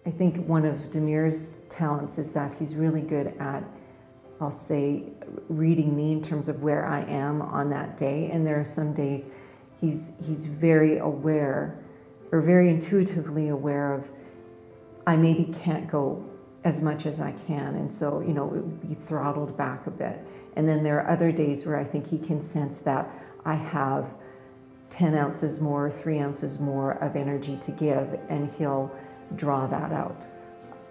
I think one of Demir's talents is that he's really good at, I'll say, reading me in terms of where I am on that day. And there are some days he's very aware, or very intuitively aware of, I maybe can't go as much as I can, and so, you know, it would be throttled back a bit. And then there are other days where I think he can sense that I have 10 ounces more, 3 ounces more of energy to give, and he'll draw that out.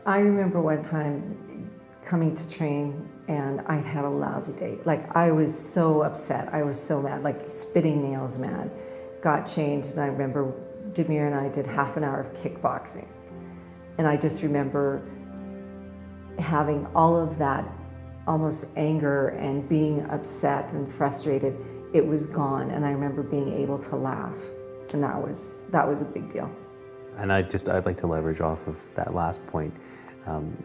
I remember one time coming to train and I'd had a lousy day. Like, I was so upset, I was so mad, like spitting nails mad. Got changed, and I remember Demir and I did half an hour of kickboxing. And I just remember having all of that almost anger and being upset and frustrated. It was gone, and I remember being able to laugh, and that was a big deal. And I'd like to leverage off of that last point.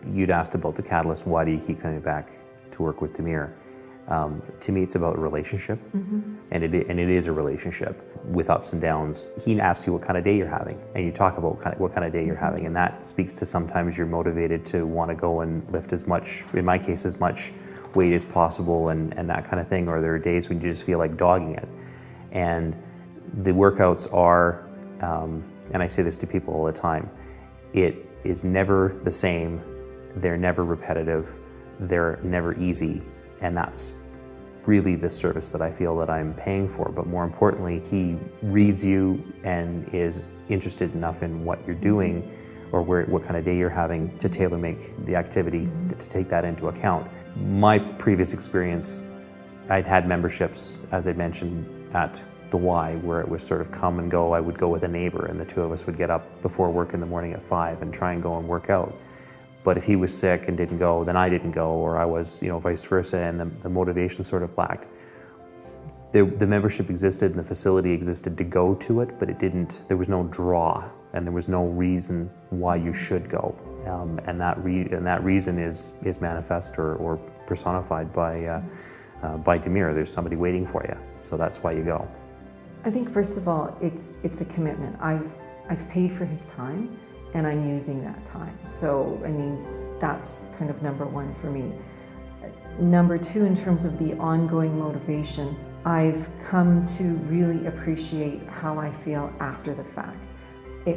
You'd asked about the catalyst. Why do you keep coming back to work with Demir? To me, it's about a relationship, and it is a relationship with ups and downs. He asks you what kind of day you're having, and you talk about what kind of day you're having, and that speaks to sometimes you're motivated to want to go and lift as much, in my case, as much weight as possible, and that kind of thing. Or there are days when you just feel like dogging it, and the workouts are, and I say this to people all the time, it is never the same, they're never repetitive, they're never easy. And that's really the service that I feel that I'm paying for. But more importantly, he reads you and is interested enough in what you're doing or what kind of day you're having to tailor make the activity to take that into account. My previous experience, I'd had memberships, as I mentioned, at the Y, where it was sort of come and go. I would go with a neighbor, and the two of us would get up before work in the morning at 5 and try and go and work out. But if he was sick and didn't go, then I didn't go, or I was, vice versa, and the motivation sort of lacked. The membership existed and the facility existed to go to it, but there was no draw, and there was no reason why you should go. And that reason is manifest or personified by Demir. There's somebody waiting for you, so that's why you go. I think first of all, it's a commitment. I've paid for his time, and I'm using that time. So, I mean, that's kind of number one for me. Number two, in terms of the ongoing motivation, I've come to really appreciate how I feel after the fact.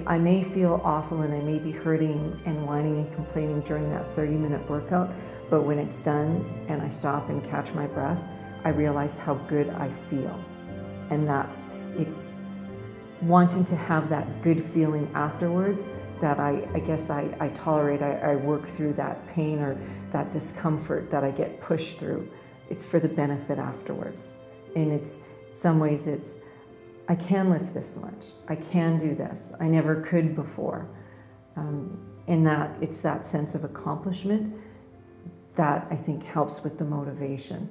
I may feel awful and I may be hurting and whining and complaining during that 30-minute workout, but when it's done and I stop and catch my breath, I realize how good I feel. And it's wanting to have that good feeling afterwards that I guess I tolerate. I work through that pain or that discomfort that I get pushed through. It's for the benefit afterwards. And some ways I can lift this much. I can do this. I never could before. And it's that sense of accomplishment that I think helps with the motivation.